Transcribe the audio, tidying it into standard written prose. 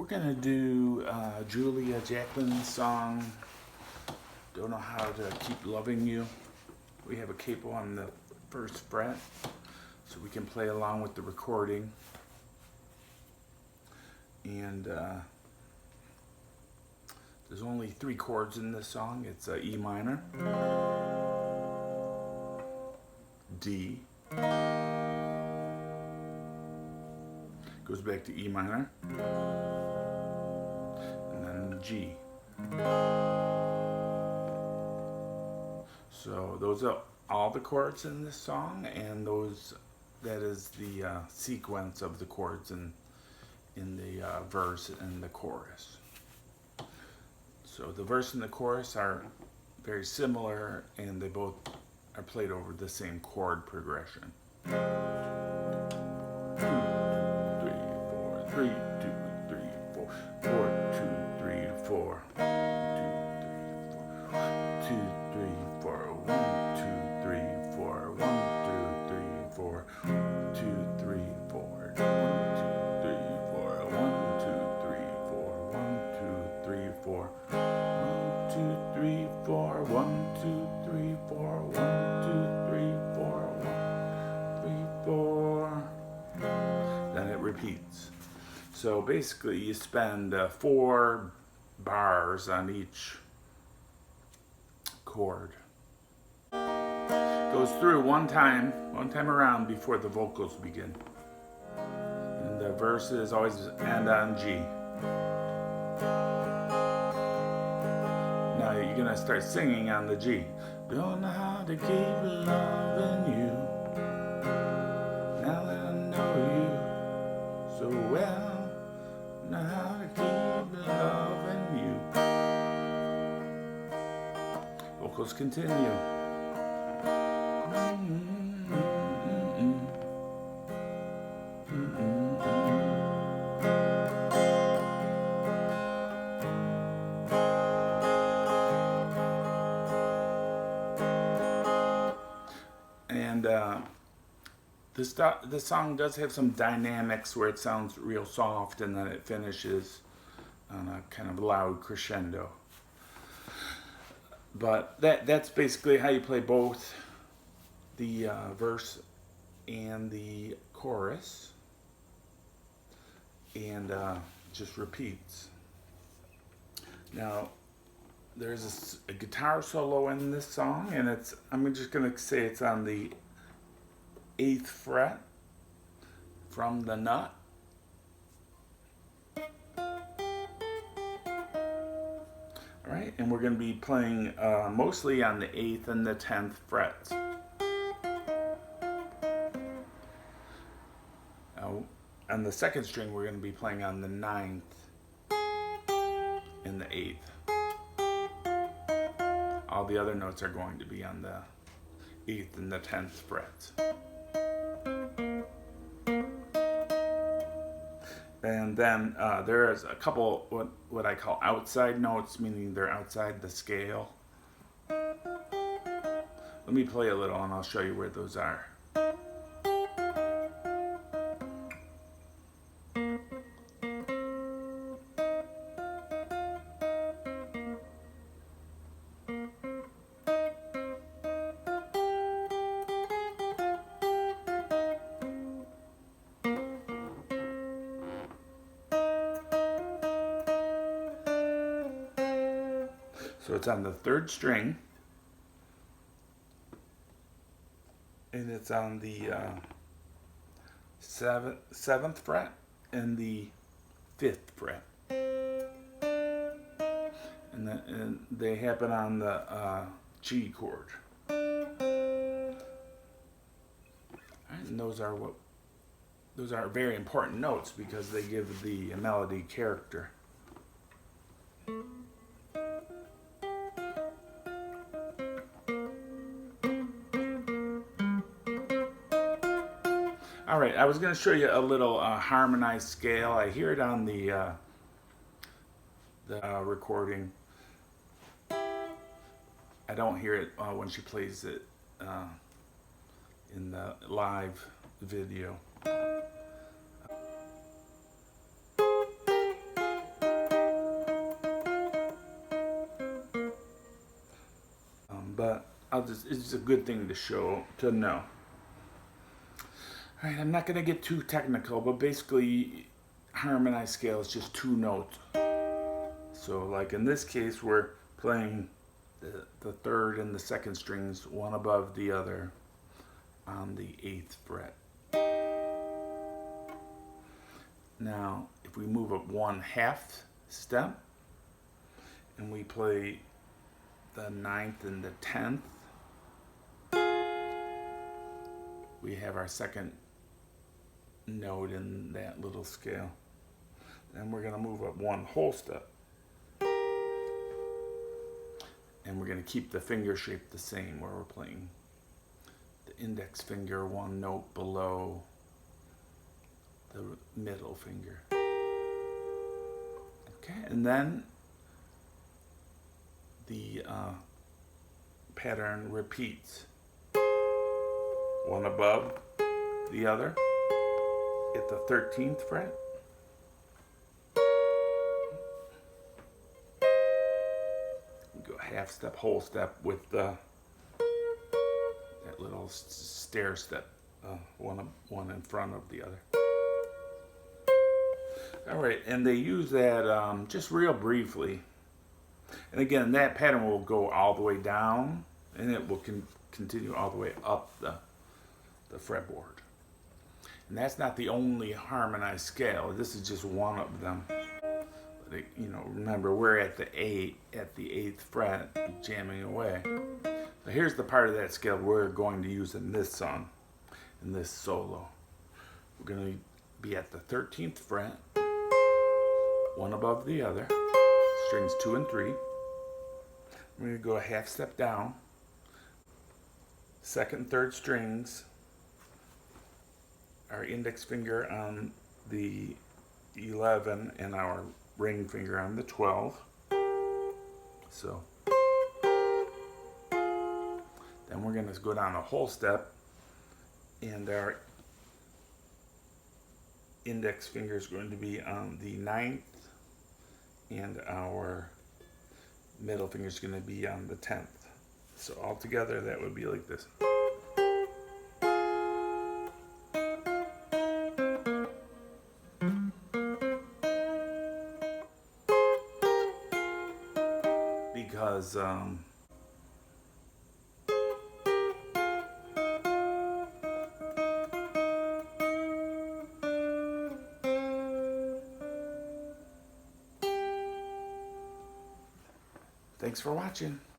We're gonna do Julia Jacklin's song, Don't Know How to Keep Loving You. We have a capo on the first fret, so we can play along with the recording. And there's only 3 chords in this song. It's E minor, D, goes back to E minor, and then G. So those are all the chords in this song, and that is the sequence of the chords in the verse and the chorus. So the verse and the chorus are very similar, and they both are played over the same chord progression. 2, 3, 4, 3, 2, 3, 4, 4, 2, 3, 4, 2, 3, 4, 1, 2, 3, 4, 1, 2, 3, 4, 2, 3, 4, 1, 2, 3, 4, 1, 2, 3, 4, 1, 2, 3, 4, 1, 2, 3, 4, 1, 2, 3, 4, 1, 2, 3, 4, 1, 3, 4. Then it repeats. So basically you spend 4 bars on each chord. Goes through one time around before the vocals begin. And the verses always end on G. Now you're gonna start singing on the G. Don't know how to keep loving you. Now that I know you so well, know how to keep loving you. Vocals continue. And this song does have some dynamics where it sounds real soft and then it finishes on a kind of loud crescendo. But that's basically how you play both the verse and the chorus, and just repeats. Now there's a guitar solo in this song, and I'm just gonna say it's on the 8th fret from the nut. Alright, and we're going to be playing mostly on the 8th and the 10th frets. On the 2nd string, we're going to be playing on the 9th and the 8th. All the other notes are going to be on the 8th and the 10th frets. And then there's a couple what I call outside notes, meaning they're outside the scale. Let me play a little and I'll show you where those are. So it's on the 3rd string, and it's on the 7th fret and the 5th fret, and they happen on the G chord. And those are very important notes because they give the melody character. Alright, I was going to show you a little harmonized scale. I hear it on the recording. I don't hear it when she plays it in the live video. but it's just a good thing to know. All right, I'm not going to get too technical, but basically, harmonized scale is just 2 notes. So, like in this case, we're playing the 3rd and the 2nd strings, one above the other, on the 8th fret. Now, if we move up 1/2 step, and we play the 9th and the 10th, we have our 2nd note in that little scale. Then we're going to move up 1 whole step. And we're going to keep the finger shape the same, where we're playing the index finger 1 note below the middle finger. Okay, and then the pattern repeats. 1 above the other at the 13th fret. We go 1/2 step, whole step with that little stair step, one in front of the other. All right, and they use that just real briefly. And again, that pattern will go all the way down, and it will continue all the way up the fretboard. And that's not the only harmonized scale. This is just one of them. But remember, we're at the 8th fret, jamming away. So here's the part of that scale we're going to use in this song, in this solo. We're going to be at the 13th fret, one above the other, strings 2 and 3. We're going to go 1/2 step down, 2nd and 3rd strings, our index finger on the 11 and our ring finger on the 12. So then we're going to go down a whole step, and our index finger is going to be on the 9th, and our middle finger is going to be on the 10th. So altogether that would be like this. Because thanks for watching.